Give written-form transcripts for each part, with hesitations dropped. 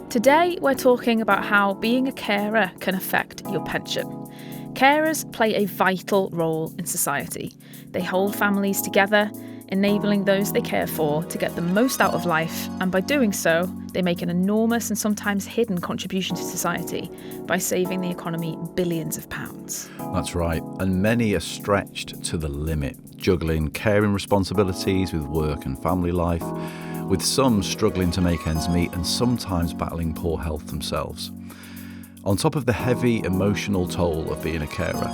Today, we're talking about how being a carer can affect your pension. Carers play a vital role in society. They hold families together, enabling those they care for to get the most out of life, and by doing so, they make an enormous and sometimes hidden contribution to society by saving the economy billions of pounds. That's right, and many are stretched to the limit, juggling caring responsibilities with work and family life, with some struggling to make ends meet and sometimes battling poor health themselves. On top of the heavy emotional toll of being a carer,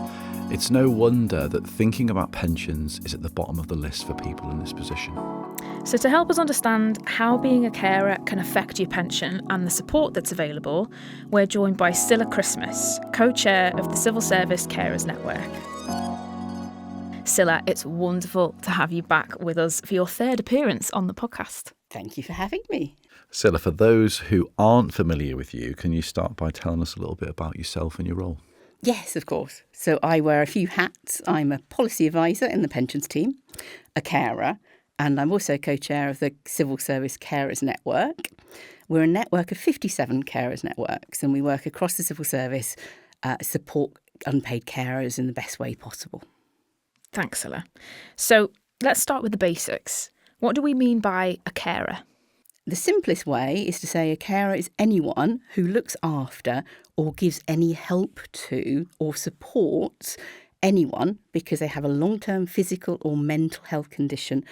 it's no wonder that thinking about pensions is at the bottom of the list for people in this position. So to help us understand how being a carer can affect your pension and the support that's available, we're joined by Scilla Christmas, co-chair of the Civil Service Carers Network. Scilla, it's wonderful to have you back with us for your third appearance on the podcast. Thank you for having me. Scilla, for those who aren't familiar with you, can you start by telling us a little bit about yourself and your role? Yes, of course. So I wear a few hats. I'm a policy advisor in the pensions team, a carer, and I'm also co-chair of the Civil Service Carers Network. We're a network of 57 carers networks, and we work across the civil service, support unpaid carers in the best way possible. Thanks, Scilla. So let's start with the basics. What do we mean by a carer? The simplest way is to say a carer is anyone who looks after or gives any help to or supports anyone because they have a long-term physical or mental health condition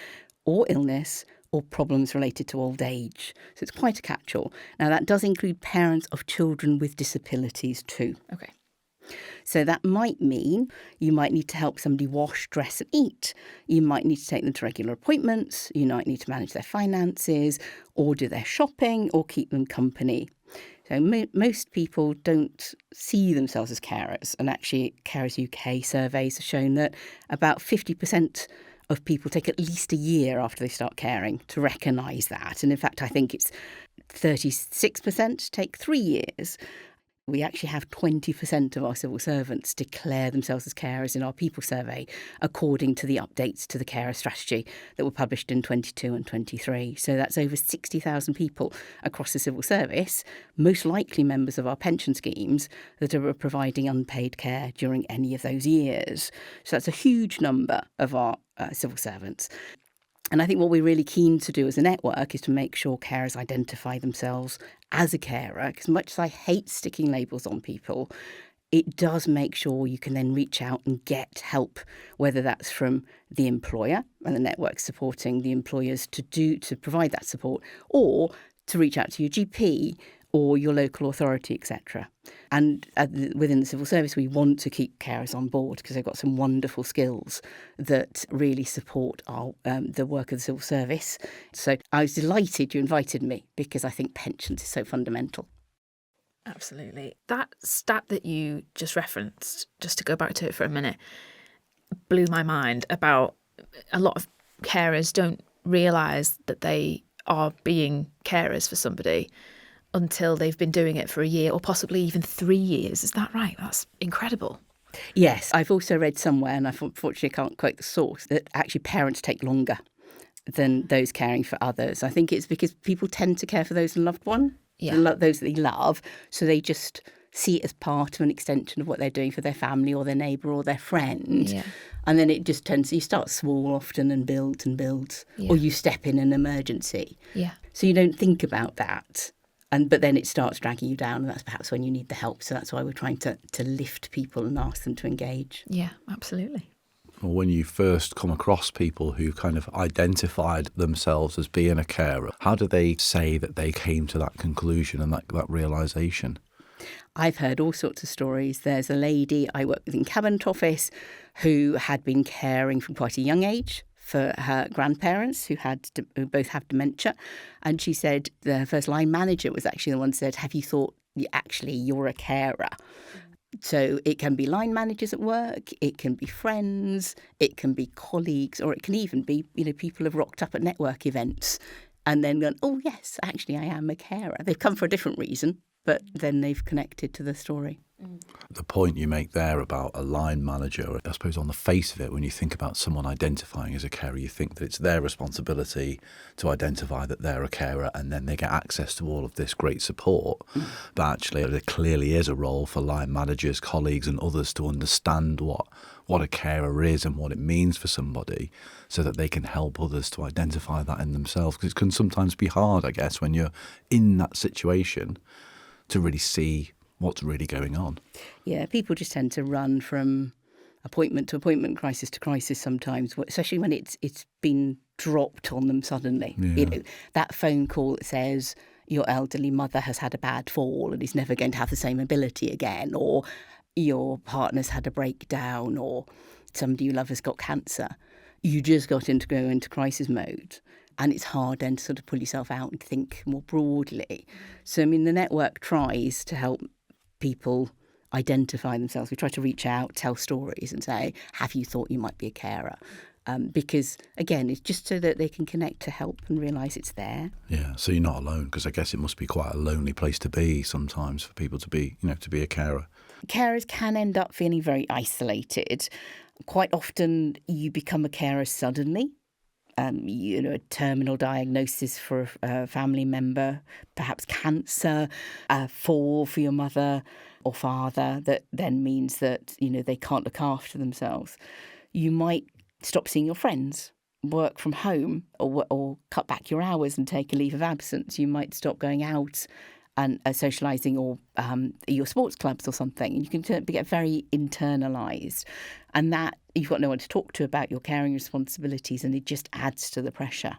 or illness or problems related to old age. So it's quite a catch-all. Now, that does include parents of children with disabilities too. Okay. So that might mean you might need to help somebody wash, dress and eat. You might need to take them to regular appointments. You might need to manage their finances or do their shopping or keep them company. So most people don't see themselves as carers. And actually, Carers UK surveys have shown that about 50% of people take at least a year after they start caring to recognise that. And in fact, I think it's 36% take 3 years. We actually have 20% of our civil servants declare themselves as carers in our people survey, according to the updates to the carer strategy that were published in 22 and 23. So that's over 60,000 people across the civil service, most likely members of our pension schemes, that are providing unpaid care during any of those years. So that's a huge number of our civil servants. And I think what we're really keen to do as a network is to make sure carers identify themselves as a carer, because much as I hate sticking labels on people, it does make sure you can then reach out and get help, whether that's from the employer and the network supporting the employers to provide that support, or to reach out to your GP or your local authority, etc. And within the civil service, we want to keep carers on board because they've got some wonderful skills that really support the work of the civil service. So I was delighted you invited me because I think pensions is so fundamental. Absolutely. That stat that you just referenced, just to go back to it for a minute, blew my mind about a lot of carers don't realise that they are being carers for somebody until they've been doing it for a year or possibly even 3 years. Is that right? That's incredible. Yes, I've also read somewhere, and I unfortunately can't quote the source, that actually parents take longer than those caring for others. I think it's because people tend to care for those loved one, those that they love, so they just see it as part of an extension of what they're doing for their family or their neighbour or their friend. Yeah. And then it just tends, you start small often and builds, or you step in an emergency. Yeah. So you don't think about that. But then it starts dragging you down, and that's perhaps when you need the help. So that's why we're trying to lift people and ask them to engage. Yeah, absolutely. Well, when you first come across people who kind of identified themselves as being a carer, how do they say that they came to that conclusion and that realisation? I've heard all sorts of stories. There's a lady I work with in Cabinet Office who had been caring from quite a young age for her grandparents who both have dementia. And she said the first line manager was actually the one who said, have you thought actually you're a carer? So it can be line managers at work, it can be friends, it can be colleagues, or it can even be, people have rocked up at network events and then gone, oh yes, actually I am a carer. They've come for a different reason, but then they've connected to the story. The point you make there about a line manager, I suppose on the face of it, when you think about someone identifying as a carer, you think that it's their responsibility to identify that they're a carer, and then they get access to all of this great support. But actually, there clearly is a role for line managers, colleagues and others to understand what a carer is and what it means for somebody, so that they can help others to identify that in themselves. Because it can sometimes be hard, I guess, when you're in that situation to really see what's really going on. Yeah, people just tend to run from appointment to appointment, crisis to crisis sometimes, especially when it's been dropped on them suddenly. Yeah. That phone call that says your elderly mother has had a bad fall and is never going to have the same ability again, or your partner's had a breakdown, or somebody you love has got cancer. You just got to go into crisis mode. And it's hard then to sort of pull yourself out and think more broadly. So, I mean, the network tries to help people identify themselves. We try to reach out, tell stories and say, have you thought you might be a carer? Because, again, it's just so that they can connect to help and realise it's there. Yeah, so you're not alone, because I guess it must be quite a lonely place to be sometimes for people to be a carer. Carers can end up feeling very isolated. Quite often you become a carer suddenly. A terminal diagnosis for a family member, perhaps cancer, a fall for your mother or father, that then means that, they can't look after themselves. You might stop seeing your friends, work from home, or cut back your hours and take a leave of absence. You might stop going out and socialising, or your sports clubs or something. And you can get very internalised. And that you've got no one to talk to about your caring responsibilities, and it just adds to the pressure.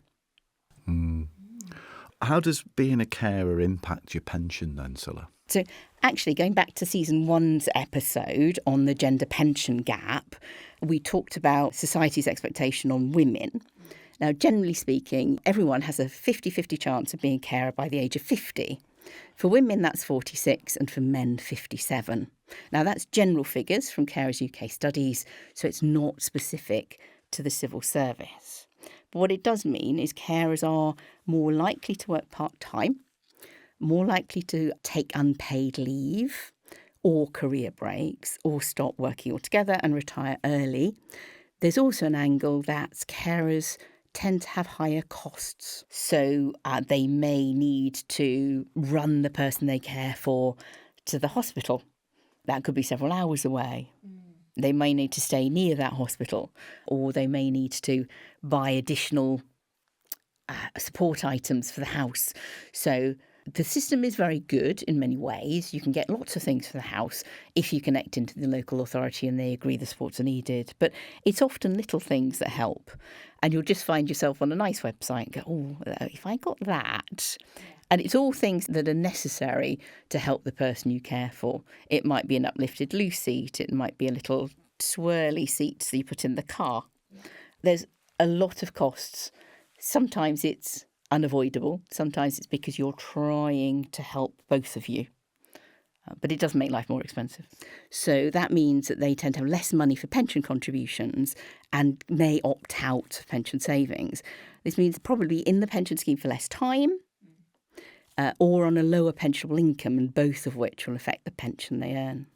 How does being a carer impact your pension then, Scilla? So actually, going back to season 1's episode on the gender pension gap, we talked about society's expectation on women. Now, generally speaking, everyone has a 50-50 chance of being a carer by the age of 50. For women, that's 46, and for men, 57. Now, that's general figures from Carers UK studies, so it's not specific to the civil service. But what it does mean is carers are more likely to work part-time, more likely to take unpaid leave or career breaks, or stop working altogether and retire early. There's also an angle that carers tend to have higher costs. So they may need to run the person they care for to the hospital. That could be several hours away. They may need to stay near that hospital, or they may need to buy additional support items for the house. So the system is very good in many ways. You can get lots of things for the house if you connect into the local authority and they agree the supports are needed. But it's often little things that help. And you'll just find yourself on a nice website and go, oh, if I got that. And it's all things that are necessary to help the person you care for. It might be an uplifted loo seat. It might be a little swirly seat that you put in the car. There's a lot of costs. Sometimes it's unavoidable. Sometimes it's because you're trying to help both of you. But it does make life more expensive. So that means that they tend to have less money for pension contributions and may opt out of pension savings. This means probably in the pension scheme for less time or on a lower pensionable income, and both of which will affect the pension they earn.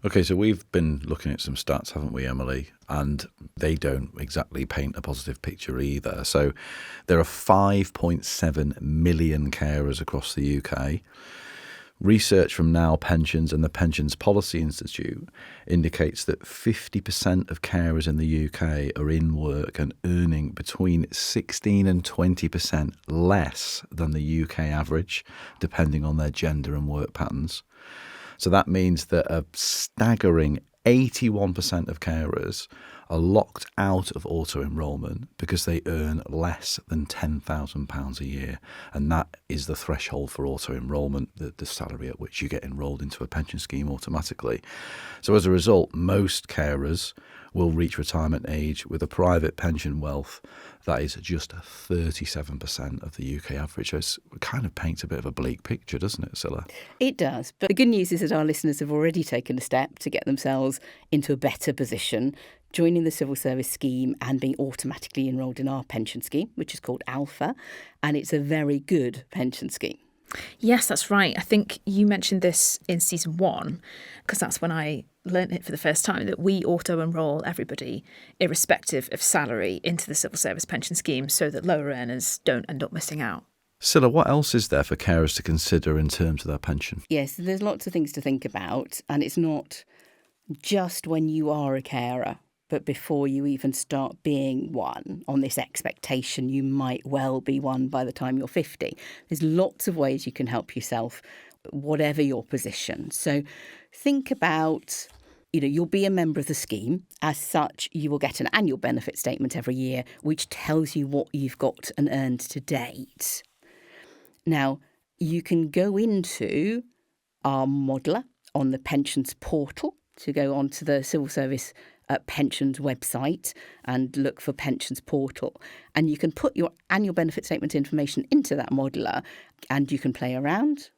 OK, so we've been looking at some stats, haven't we, Emily? And they don't exactly paint a positive picture either. So there are 5.7 million carers across the UK. Research from Now Pensions and the Pensions Policy Institute indicates that 50% of carers in the UK are in work and earning between 16 and 20% less than the UK average, depending on their gender and work patterns. So that means that a staggering 81% of carers are locked out of auto-enrolment because they earn less than £10,000 a year. And that is the threshold for auto-enrolment, the salary at which you get enrolled into a pension scheme automatically. So as a result, most carers will reach retirement age with a private pension wealth that is just 37% of the UK average. So it kind of paints a bit of a bleak picture, doesn't it, Scilla? It does. But the good news is that our listeners have already taken a step to get themselves into a better position, joining the civil service scheme and being automatically enrolled in our pension scheme, which is called Alpha. And it's a very good pension scheme. Yes, that's right. I think you mentioned this in season 1, because that's when I learned it for the first time, that we auto-enrol everybody, irrespective of salary, into the civil service pension scheme so that lower earners don't end up missing out. Scilla, what else is there for carers to consider in terms of their pension? Yes, there's lots of things to think about, and it's not just when you are a carer, but before you even start being one, on this expectation you might well be one by the time you're 50. There's lots of ways you can help yourself, whatever your position. So think about, you'll be a member of the scheme. As such, you will get an annual benefit statement every year, which tells you what you've got and earned to date. Now, you can go into our modeler on the pensions portal, to go onto the Civil Service pensions website and look for pensions portal. And you can put your annual benefit statement information into that modeler, and you can play around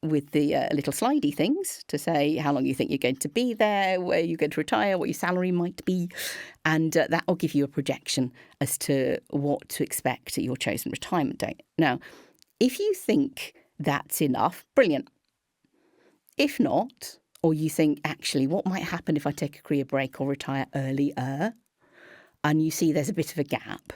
with the little slidey things to say how long you think you're going to be there, where you're going to retire, what your salary might be. And that will give you a projection as to what to expect at your chosen retirement date. Now, if you think that's enough, brilliant. If not, or you think, actually, what might happen if I take a career break or retire earlier, and you see there's a bit of a gap,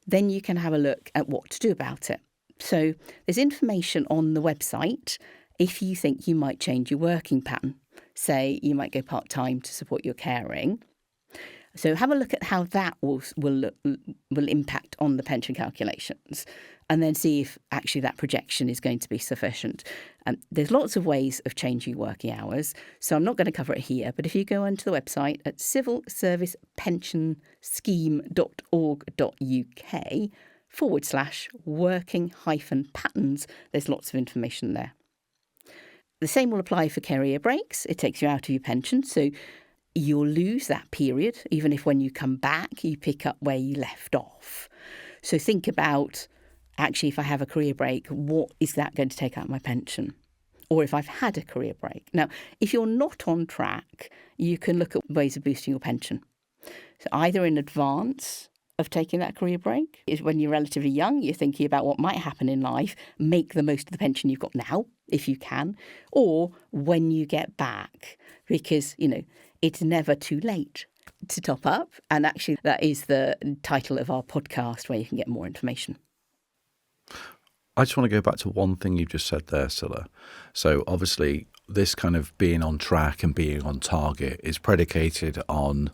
then you can have a look at what to do about it. So there's information on the website if you think you might change your working pattern. Say you might go part-time to support your caring. So have a look at how that will impact on the pension calculations, and then see if actually that projection is going to be sufficient. There's lots of ways of changing working hours, so I'm not going to cover it here, but if you go onto the website at civilservicepensionscheme.org.uk/working-patterns, there's lots of information there. The same will apply for career breaks. It takes you out of your pension, so you'll lose that period, even if when you come back, you pick up where you left off. So think about, actually, if I have a career break, what is that going to take out of my pension? Or if I've had a career break. Now, if you're not on track, you can look at ways of boosting your pension. So either in advance of taking that career break, is when you're relatively young, you're thinking about what might happen in life, make the most of the pension you've got now, if you can, or when you get back, because, it's never too late to top up. And actually, that is the title of our podcast, where you can get more information. I just want to go back to one thing you just said there, Scilla. So obviously, this kind of being on track and being on target is predicated on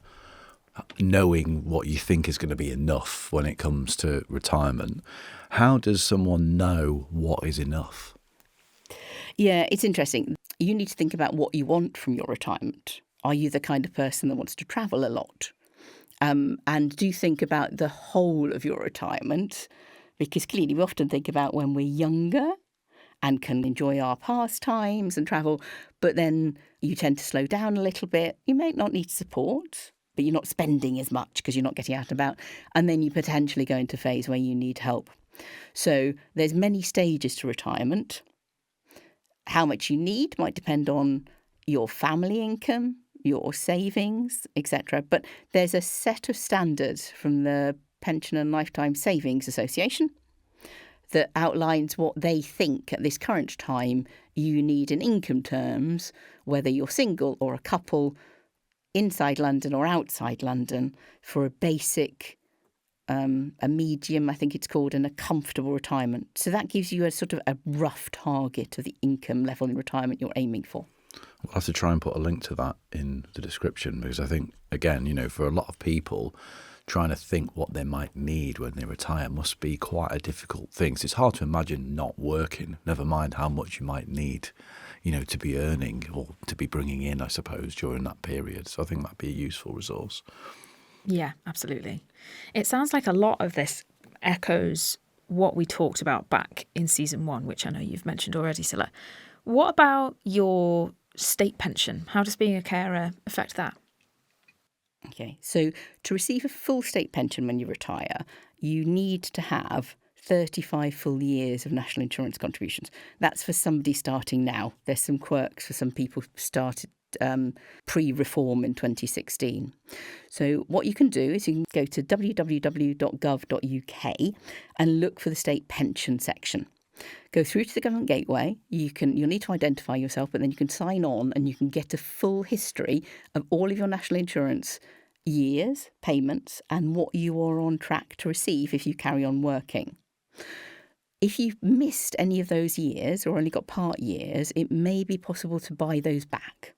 knowing what you think is going to be enough when it comes to retirement. How does someone know what is enough? Yeah, it's interesting. You need to think about what you want from your retirement. Are you the kind of person that wants to travel a lot? And do think about the whole of your retirement, because clearly we often think about when we're younger and can enjoy our pastimes and travel, but then you tend to slow down a little bit. You may not need support, but you're not spending as much because you're not getting out and about. And then you potentially go into a phase where you need help. So there's many stages to retirement. How much you need might depend on your family income, your savings, etc. But there's a set of standards from the Pension and Lifetime Savings Association that outlines what they think at this current time you need in income terms, whether you're single or a couple, inside London or outside London, for a basic, a medium, I think it's called, and a comfortable retirement. So that gives you a sort of a rough target of the income level in retirement you're aiming for. We'll have to try and put a link to that in the description, because I think, again, for a lot of people, trying to think what they might need when they retire must be quite a difficult thing. So it's hard to imagine not working, never mind how much you might need, to be earning or to be bringing in, I suppose, during that period. So I think that'd be a useful resource. Yeah, absolutely. It sounds like a lot of this echoes what we talked about back in season 1, which I know you've mentioned already, Scilla. What about your state pension? How does being a carer affect that? Okay, so to receive a full state pension when you retire, you need to have 35 full years of national insurance contributions. That's for somebody starting now. There's some quirks for some people who started pre-reform in 2016. So what you can do is you can go to www.gov.uk and look for the state pension section. Go through to the government gateway. You'll need to identify yourself, but then you can sign on and you can get a full history of all of your national insurance years, payments, and what you are on track to receive if you carry on working. If you've missed any of those years or only got part years, it may be possible to buy those back.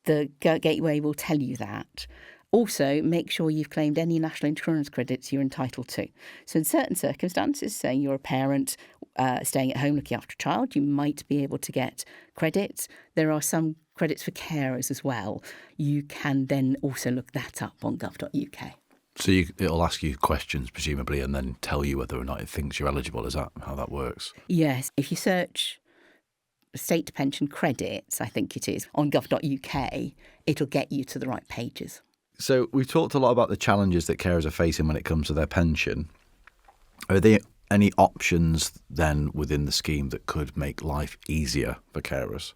The gateway will tell you that. Also, make sure you've claimed any national insurance credits you're entitled to. So in certain circumstances, say you're a parent staying at home looking after a child, you might be able to get credits. There are some credits for carers as well. You can then also look that up on gov.uk. So it'll ask you questions, presumably, and then tell you whether or not it thinks you're eligible. Is that how that works? Yes. If you search state pension credits, I think it is, on gov.uk, it'll get you to the right pages. So we've talked a lot about the challenges that carers are facing when it comes to their pension. Are there any options then within the scheme that could make life easier for carers?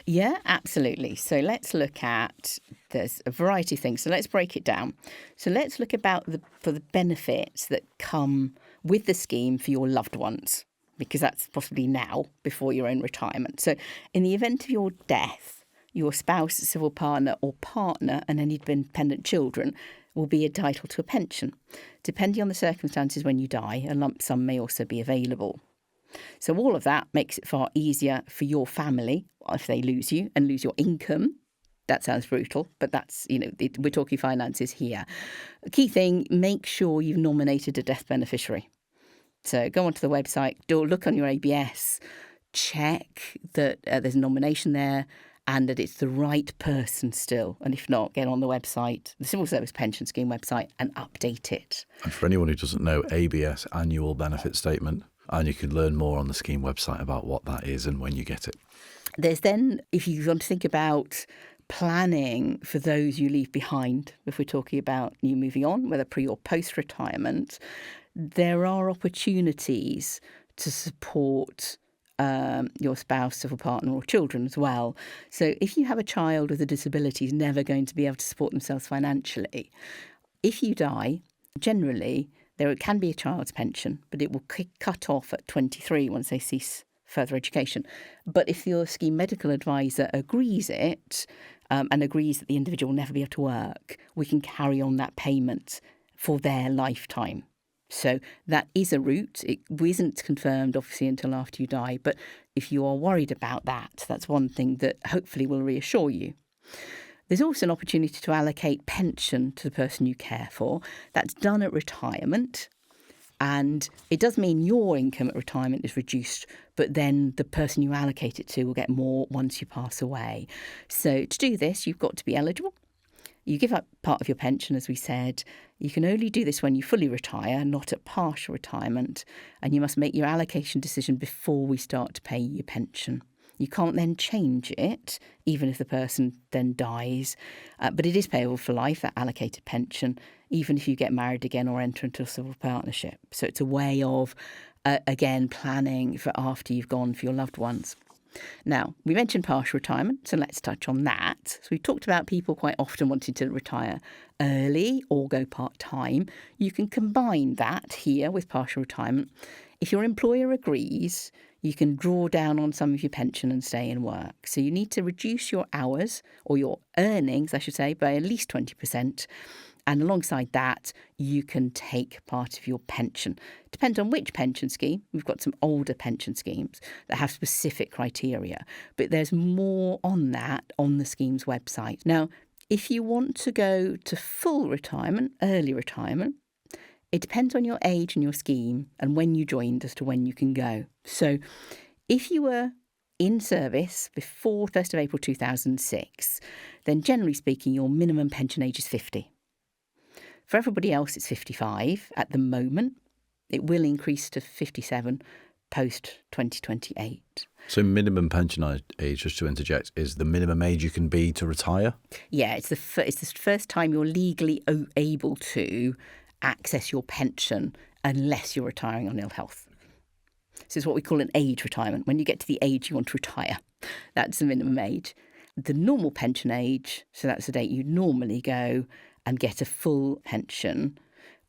Yeah, absolutely. So let's look at, there's a variety of things. So let's break it down. So let's look about for the benefits that come with the scheme for your loved ones, because that's possibly now before your own retirement. So in the event of your death, your spouse, civil partner or partner and any dependent children will be entitled to a pension. Depending on the circumstances when you die, a lump sum may also be available. So all of that makes it far easier for your family if they lose you and lose your income. That sounds brutal, but that's, we're talking finances here. Key thing, make sure you've nominated a death beneficiary. So go onto the website, look on your ABS, check that there's a nomination there and that it's the right person still. And if not, get on the website, the Civil Service Pension Scheme website, and update it. And for anyone who doesn't know, ABS, Annual Benefit Statement, and you can learn more on the scheme website about what that is and when you get it. There's then, if you want to think about planning for those you leave behind, if we're talking about you moving on, whether pre or post-retirement, there are opportunities to support your spouse, civil partner or children as well. So if you have a child with a disability who's never going to be able to support themselves financially, if you die, generally there can be a child's pension, but it will cut off at 23 once they cease further education. But if your scheme medical advisor agrees it and agrees that the individual will never be able to work, we can carry on that payment for their lifetime. So that is a route. It isn't confirmed, obviously, until after you die. But if you are worried about that, that's one thing that hopefully will reassure you. There's also an opportunity to allocate pension to the person you care for. That's done at retirement. And it does mean your income at retirement is reduced, but then the person you allocate it to will get more once you pass away. So to do this, you've got to be eligible. You give up part of your pension, as we said. You can only do this when you fully retire, not at partial retirement. And you must make your allocation decision before we start to pay your pension. You can't then change it, even if the person then dies. But it is payable for life, that allocated pension, even if you get married again or enter into a civil partnership. So it's a way of, again, planning for after you've gone for your loved ones. Now, we mentioned partial retirement, so let's touch on that. So we talked about people quite often wanting to retire early or go part-time. You can combine that here with partial retirement. If your employer agrees, you can draw down on some of your pension and stay in work. So you need to reduce your hours, or your earnings, I should say, by at least 20%. And alongside that, you can take part of your pension. Depends on which pension scheme. We've got some older pension schemes that have specific criteria, but there's more on that on the scheme's website. Now, if you want to go to full retirement, early retirement, it depends on your age and your scheme and when you joined as to when you can go. So if you were in service before 1st of April 2006, then generally speaking, your minimum pension age is 50. For everybody else, it's 55 at the moment. It will increase to 57 post 2028. So minimum pension age, just to interject, is the minimum age you can be to retire? Yeah, it's the first time you're legally able to access your pension unless you're retiring on ill health. So it's what we call an age retirement. When you get to the age you want to retire, that's the minimum age. The normal pension age, so that's the date you normally go and get a full pension,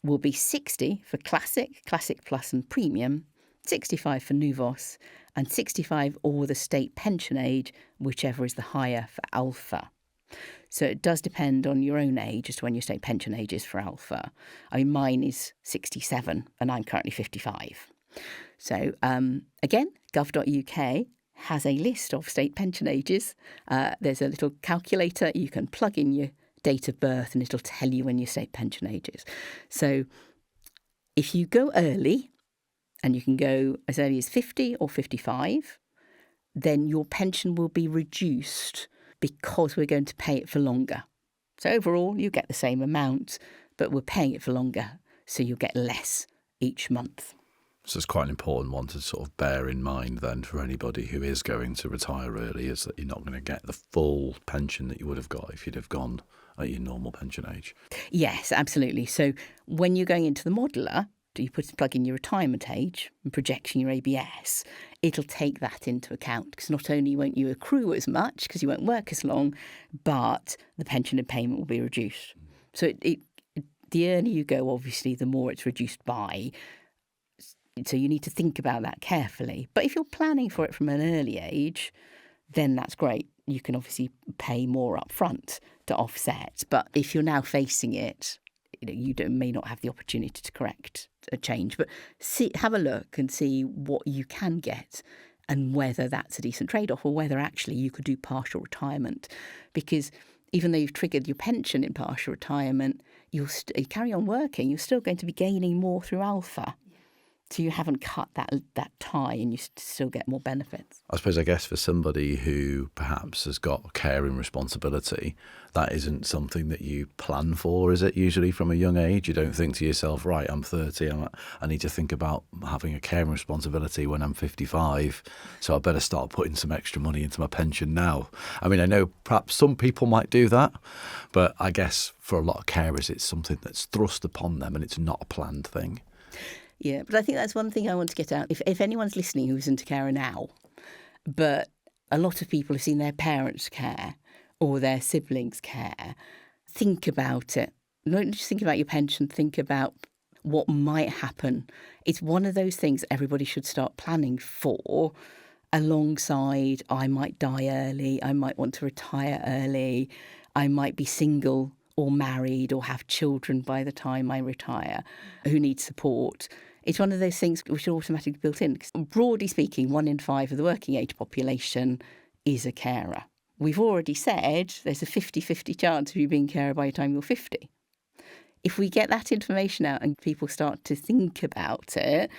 will be 60 for Classic, Classic Plus and Premium, 65 for NUVOS, and 65 or the state pension age, whichever is the higher for Alpha. So it does depend on your own age as to when your state pension age is for Alpha. I mean, mine is 67 and I'm currently 55. So again, gov.uk has a list of state pension ages. There's a little calculator. You can plug in your date of birth and it'll tell you when your state pension age is. So if you go early, and you can go as early as 50 or 55, then your pension will be reduced because we're going to pay it for longer. So overall, you get the same amount, but we're paying it for longer, so you'll get less each month. So it's quite an important one to sort of bear in mind then for anybody who is going to retire early, is that you're not going to get the full pension that you would have got if you'd have gone at your normal pension age. Yes, absolutely. So when you're going into the modeler, you plug in your retirement age and projecting your ABS, it'll take that into account, because not only won't you accrue as much because you won't work as long, but the pension and payment will be reduced. So the earlier you go, obviously, the more it's reduced by. So you need to think about that carefully. But if you're planning for it from an early age, then that's great. You can obviously pay more up front to offset. But if you're now facing it, you may not have the opportunity to correct a change, but have a look and see what you can get and whether that's a decent trade-off, or whether actually you could do partial retirement. Because even though you've triggered your pension in partial retirement, you carry on working, you're still going to be gaining more through Alpha. So you haven't cut that tie and you still get more benefits. I guess for somebody who perhaps has got caring responsibility, that isn't something that you plan for, is it, usually from a young age? You don't think to yourself, right, I'm 30, I need to think about having a caring responsibility when I'm 55, so I better start putting some extra money into my pension now. I mean, I know perhaps some people might do that, but I guess for a lot of carers, it's something that's thrust upon them and it's not a planned thing. Yeah, but I think that's one thing I want to get out. If anyone's listening who's into carer now, but a lot of people have seen their parents care or their siblings care, think about it. Don't just think about your pension, think about what might happen. It's one of those things everybody should start planning for, alongside I might die early, I might want to retire early, I might be single or married or have children by the time I retire who need support. It's one of those things which are automatically built in. Broadly speaking, 1 in 5 of the working age population is a carer. We've already said there's a 50-50 chance of you being a carer by the time you're 50. If we get that information out and people start to think about it,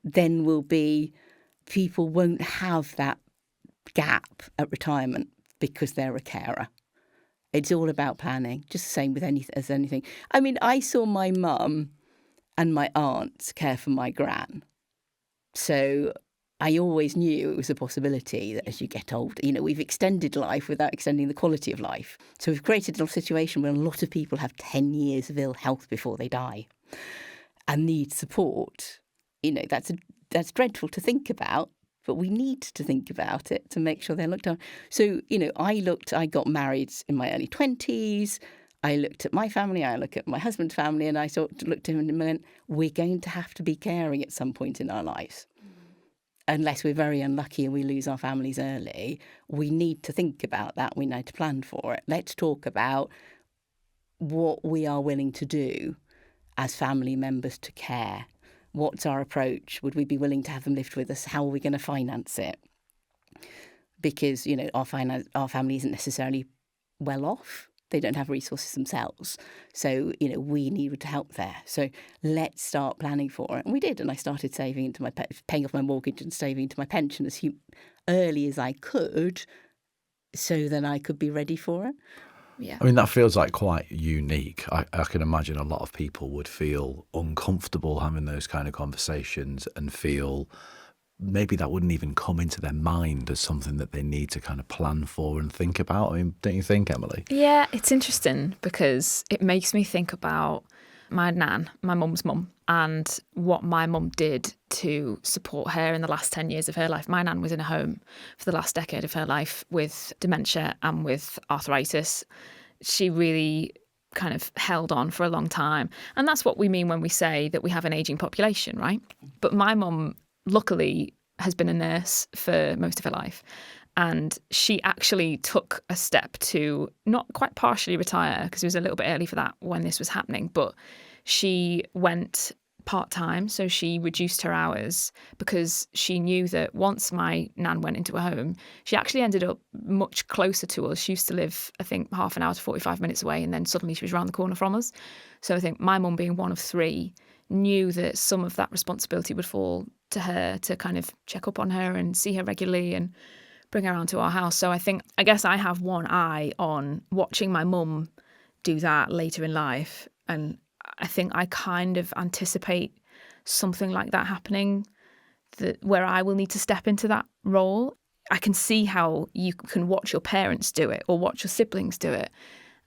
then people won't have that gap at retirement because they're a carer. It's all about planning, just the same with anything. I mean, I saw my mum and my aunt care for my gran. So I always knew it was a possibility that as you get older, we've extended life without extending the quality of life. So we've created a situation where a lot of people have 10 years of ill health before they die and need support. That's dreadful to think about. But we need to think about it to make sure they're looked after. So, I got married in my early 20s. I looked at my family, I looked at my husband's family, and I looked at him and went, we're going to have to be caring at some point in our lives. Unless we're very unlucky and we lose our families early, we need to think about that. We need to plan for it. Let's talk about what we are willing to do as family members to care. What's our approach? Would we be willing to have them lived with us? How are we going to finance it? Because, our family isn't necessarily well off. They don't have resources themselves. So, we need to help there. So let's start planning for it. And we did. And I started saving into paying off my mortgage and saving into my pension as early as I could, so that I could be ready for it. Yeah. I mean, that feels like quite unique. I can imagine a lot of people would feel uncomfortable having those kind of conversations and feel maybe that wouldn't even come into their mind as something that they need to kind of plan for and think about. I mean, don't you think, Emily? Yeah, it's interesting because it makes me think about my nan, my mum's mum, and what my mum did to support her in the last 10 years of her life. My nan was in a home for the last decade of her life with dementia and with arthritis. She really kind of held on for a long time. And that's what we mean when we say that we have an ageing population, right? But my mum luckily has been a nurse for most of her life. And she actually took a step to not quite partially retire, because it was a little bit early for that when this was happening, but she went part-time. So she reduced her hours because she knew that once my nan went into a home, she actually ended up much closer to us. She used to live, I think, half an hour to 45 minutes away, and then suddenly she was around the corner from us. So I think my mum, being one of three, knew that some of that responsibility would fall to her to kind of check up on her and see her regularly and bring her around to our house. So I guess I have one eye on watching my mum do that later in life. And I think I kind of anticipate something like that happening, that where I will need to step into that role. I can see how you can watch your parents do it or watch your siblings do it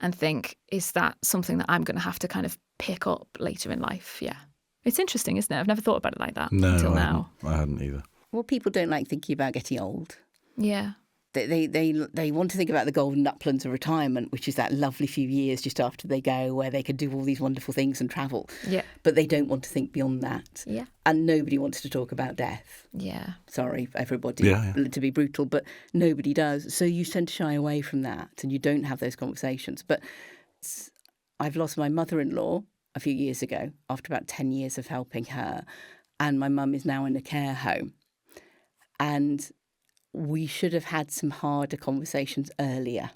and think, is that something that I'm going to have to kind of pick up later in life? Yeah. It's interesting, isn't it? I've never thought about it like that until now. I hadn't either. Well, people don't like thinking about getting old. Yeah. They want to think about the golden uplands of retirement, which is that lovely few years just after they go where they can do all these wonderful things and travel. Yeah. But they don't want to think beyond that. Yeah. And nobody wants to talk about death. Yeah. Sorry for everybody to be brutal, but nobody does. So you tend to shy away from that and you don't have those conversations. But I've lost my mother-in-law a few years ago after about 10 years of helping her. And my mum is now in a care home. And we should have had some harder conversations earlier.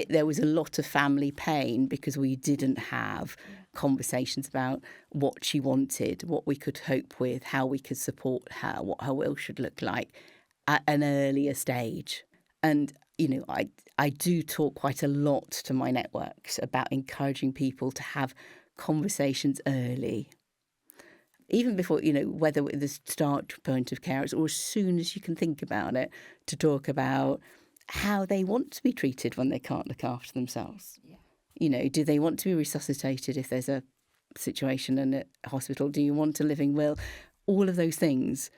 There was a lot of family pain because we didn't have conversations about what she wanted, what we could hope with, how we could support her, what her will should look like at an earlier stage. And, you know, I do talk quite a lot to my networks about encouraging people to have conversations early. Even before, you know, whether at the start point of care or as soon as you can think about it, to talk about how they want to be treated when they can't look after themselves. Yeah. You know, do they want to be resuscitated if there's a situation in a hospital? Do you want a living will? All of those things,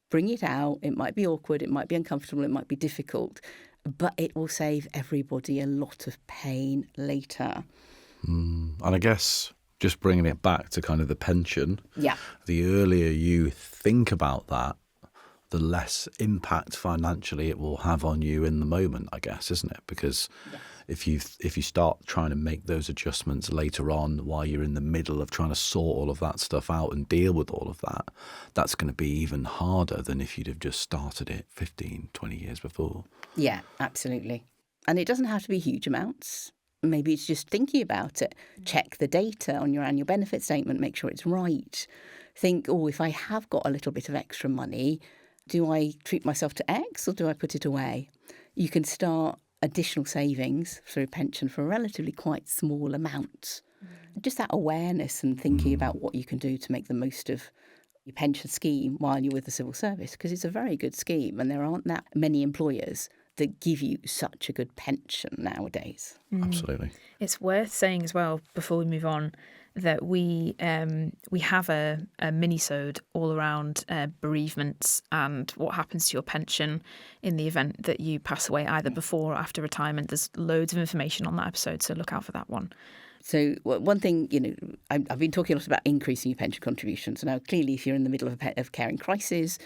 bring it out. It might be awkward, it might be uncomfortable, it might be difficult, but it will save everybody a lot of pain later. And I guess just bringing it back to kind of the pension, the earlier you think about that, the less impact financially it will have on you in the moment, I guess, isn't it? Because if you start trying to make those adjustments later on while you're in the middle of trying to sort all of that stuff out and deal with all of that, that's going to be even harder than if you'd have just started it 15, 20 years before. Yeah, absolutely. And it doesn't have to be huge amounts. Maybe it's just thinking about it. Check the data on your annual benefit statement, make sure it's right. Think, if I have got a little bit of extra money, do I treat myself to X or do I put it away? You can start additional savings through pension for a relatively quite small amount. Just that awareness and thinking about what you can do to make the most of your pension scheme while you're with the civil service, because it's a very good scheme and there aren't that many employers that give you such a good pension nowadays. Absolutely. It's worth saying as well, before we move on, that we have a mini-sode all around bereavements and what happens to your pension in the event that you pass away either before or after retirement. There's loads of information on that episode, so look out for that one. So one thing, you know, I've been talking a lot about increasing your pension contributions. Now, clearly, if you're in the middle of caring crisis,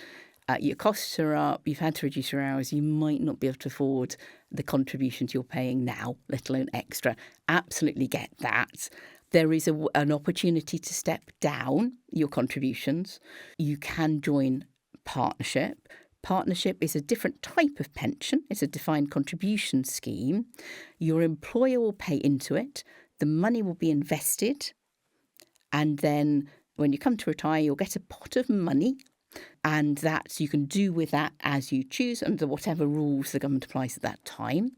your costs are up, you've had to reduce your hours, you might not be able to afford the contributions you're paying now, let alone extra. Absolutely get that. There is an opportunity to step down your contributions. You can join partnership. Partnership is a different type of pension. It's a defined contribution scheme. Your employer will pay into it. The money will be invested. And then when you come to retire, you'll get a pot of money. And that you can do with that as you choose under whatever rules the government applies at that time.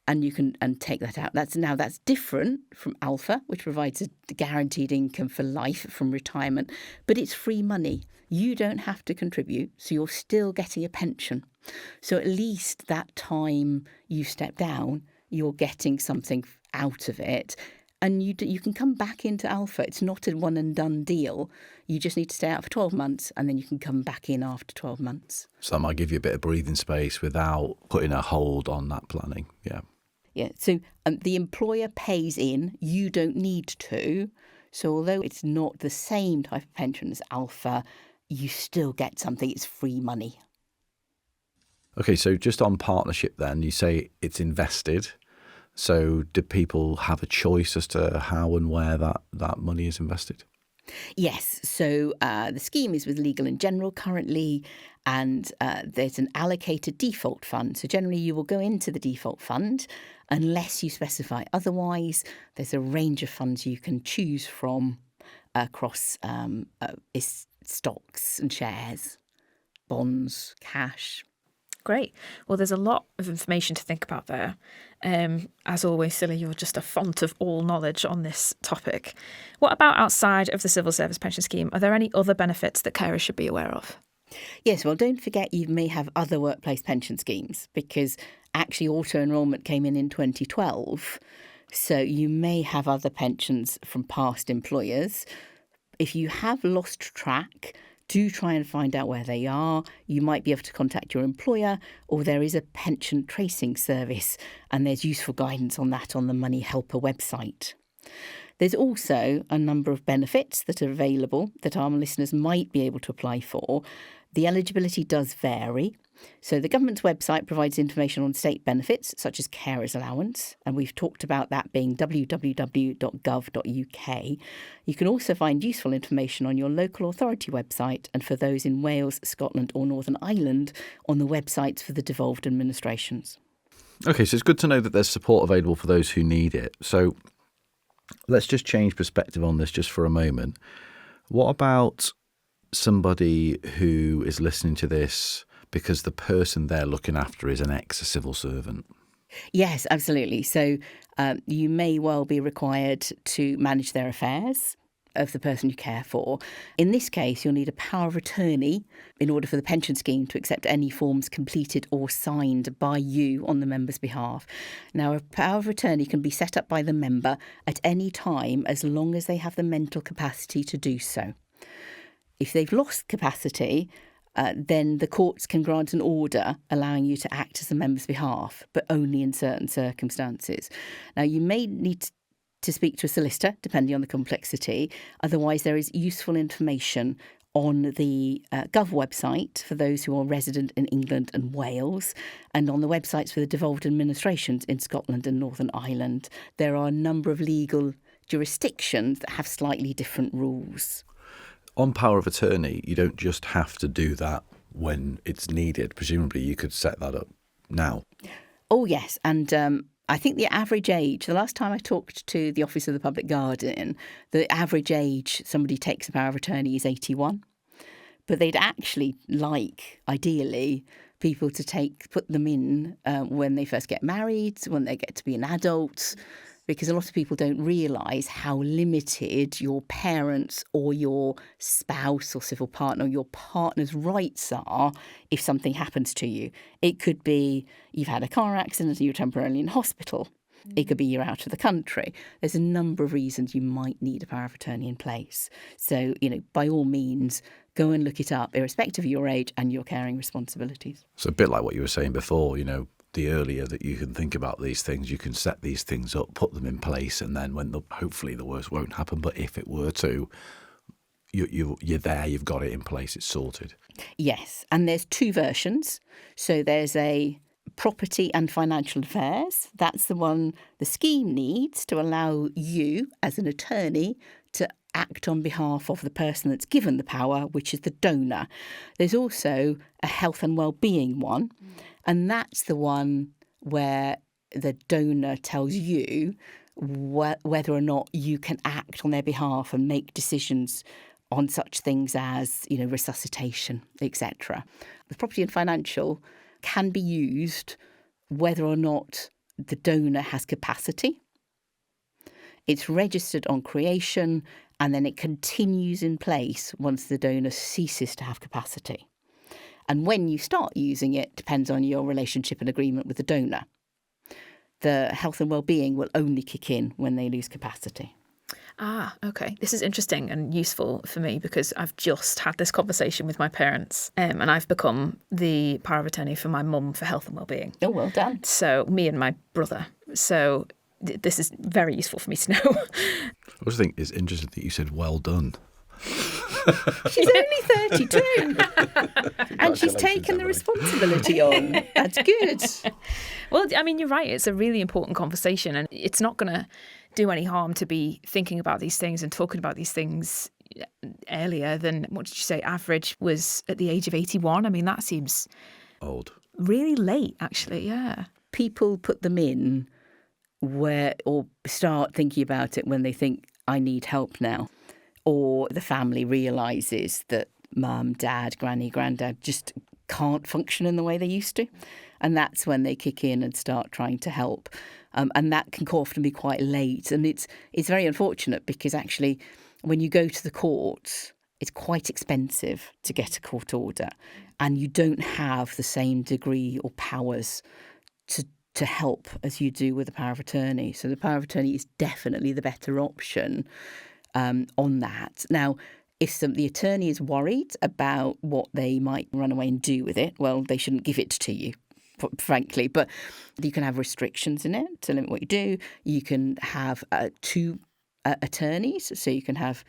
And you can take that out. That's different from Alpha, which provides a guaranteed income for life from retirement, but it's free money. You don't have to contribute, so you're still getting a pension. So at least that time you step down, you're getting something out of it. And you can come back into Alpha. It's not a one and done deal. You just need to stay out for 12 months and then you can come back in after 12 months. So that might give you a bit of breathing space without putting a hold on that planning. Yeah. Yeah. So the employer pays in. You don't need to. So although it's not the same type of pension as Alpha, you still get something. It's free money. Okay, so just on partnership then, you say it's invested. So do people have a choice as to how and where that money is invested? Yes, so the scheme is with Legal & General currently, and there's an allocated default fund. So generally you will go into the default fund unless you specify otherwise. There's a range of funds you can choose from across stocks and shares, bonds, cash. Great. Well, there's a lot of information to think about there. As always, Scilla, you're just a font of all knowledge on this topic. What about outside of the civil service pension scheme? Are there any other benefits that carers should be aware of? Yes, well, don't forget you may have other workplace pension schemes, because actually auto-enrolment came in 2012. So you may have other pensions from past employers. If you have lost track, do try and find out where they are. You might be able to contact your employer, or there is a pension tracing service, and there's useful guidance on that on the Money Helper website. There's also a number of benefits that are available that our listeners might be able to apply for. The eligibility does vary. So the government's website provides information on state benefits, such as carers allowance, and we've talked about that being www.gov.uk. You can also find useful information on your local authority website, and for those in Wales, Scotland or Northern Ireland, on the websites for the devolved administrations. Okay, so it's good to know that there's support available for those who need it. So let's just change perspective on this just for a moment. What about somebody who is listening to this because the person they're looking after is an ex-civil servant? Yes, absolutely. So you may well be required to manage their affairs of the person you care for. In this case, you'll need a power of attorney in order for the pension scheme to accept any forms completed or signed by you on the member's behalf. Now, a power of attorney can be set up by the member at any time as long as they have the mental capacity to do so. If they've lost capacity, then the courts can grant an order allowing you to act as a member's behalf, but only in certain circumstances. Now, you may need to speak to a solicitor, depending on the complexity. Otherwise, there is useful information on the Gov website for those who are resident in England and Wales, and on the websites for the devolved administrations in Scotland and Northern Ireland. There are a number of legal jurisdictions that have slightly different rules. On power of attorney, you don't just have to do that when it's needed. Presumably you could set that up now. Oh, yes. And I think the average age, the last time I talked to the Office of the Public Guardian, the average age somebody takes a power of attorney is 81. But they'd actually like, ideally, people to put them in when they first get married, when they get to be an adult, because a lot of people don't realise how limited your parents or your spouse or civil partner or your partner's rights are if something happens to you. It could be you've had a car accident and you're temporarily in hospital. It could be you're out of the country. There's a number of reasons you might need a power of attorney in place. So, by all means, go and look it up, irrespective of your age and your caring responsibilities. So a bit like what you were saying before, the earlier that you can think about these things, you can set these things up, put them in place, and then hopefully the worst won't happen. But if it were to, you're there, you've got it in place, it's sorted. Yes, and there's two versions. So there's a property and financial affairs. That's the one the scheme needs to allow you as an attorney to act on behalf of the person that's given the power, which is the donor. There's also a health and well-being one, and that's the one where the donor tells you whether or not you can act on their behalf and make decisions on such things as, resuscitation, etc. The property and financial can be used whether or not the donor has capacity. It's registered on creation, and then it continues in place once the donor ceases to have capacity. And when you start using it depends on your relationship and agreement with the donor. The health and well-being will only kick in when they lose capacity. Ah, okay. This is interesting and useful for me because I've just had this conversation with my parents and I've become the power of attorney for my mum for health and well-being. Oh, well done. So me and my brother. So this is very useful for me to know. I also think it's interesting that you said well done. She's only 32. And she's taken the responsibility on. That's good. Well, I mean, you're right. It's a really important conversation, and it's not going to do any harm to be thinking about these things and talking about these things earlier than, what did you say, average was at the age of 81? I mean, that seems Old. really late, actually, yeah. People put them in or start thinking about it when they think, I need help now. Or the family realises that mum, dad, granny, granddad just can't function in the way they used to. And that's when they kick in and start trying to help. And that can often be quite late. And it's very unfortunate because actually when you go to the courts, it's quite expensive to get a court order. And you don't have the same degree or powers to help as you do with the power of attorney. So the power of attorney is definitely the better option on that. Now, if the attorney is worried about what they might run away and do with it, well, they shouldn't give it to you, frankly. But you can have restrictions in it to limit what you do. You can have two attorneys, so you can have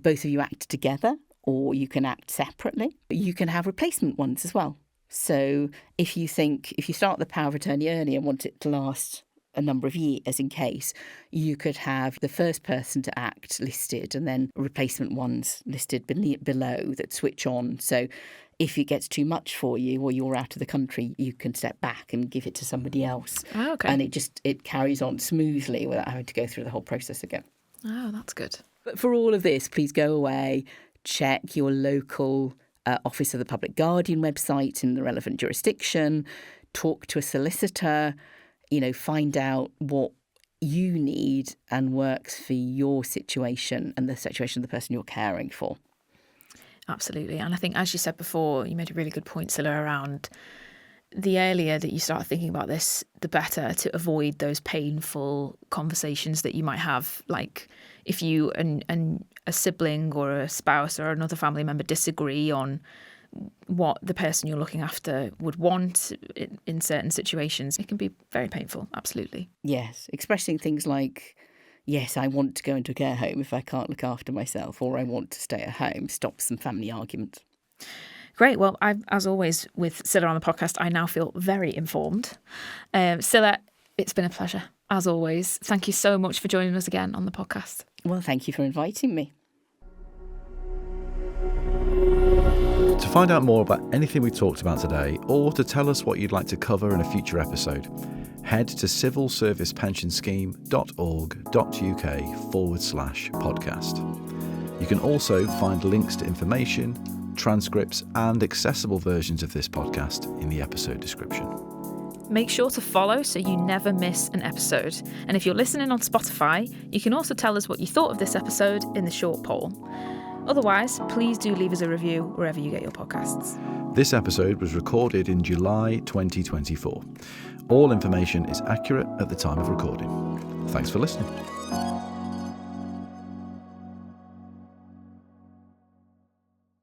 both of you act together, or you can act separately. You can have replacement ones as well. So if you start the power of attorney early and want it to last a number of years in case, you could have the first person to act listed and then replacement ones listed below that switch on. So if it gets too much for you or you're out of the country, you can step back and give it to somebody else. Oh, okay. And it carries on smoothly without having to go through the whole process again. Oh, that's good. But for all of this, please go away, check your local Office of the Public Guardian website in the relevant jurisdiction, talk to a solicitor, find out what you need and works for your situation and the situation of the person you're caring for. Absolutely. And I think, as you said before, you made a really good point, Scilla, around the earlier that you start thinking about this, the better, to avoid those painful conversations that you might have. Like if you and a sibling or a spouse or another family member disagree on what the person you're looking after would want in certain situations, it can be very painful. Absolutely. Yes. Expressing things like, yes, I want to go into a care home if I can't look after myself, or I want to stay at home, stops some family arguments. Great. Well, as always with Scilla on the podcast, I now feel very informed. Scilla, it's been a pleasure, as always. Thank you so much for joining us again on the podcast. Well, thank you for inviting me. To find out more about anything we talked about today, or to tell us what you'd like to cover in a future episode, head to civilservicepensionscheme.org.uk/podcast. You can also find links to information, transcripts and accessible versions of this podcast in the episode description. Make sure to follow so you never miss an episode. And if you're listening on Spotify, you can also tell us what you thought of this episode in the short poll. Otherwise, please do leave us a review wherever you get your podcasts. This episode was recorded in July 2024. All information is accurate at the time of recording. Thanks for listening.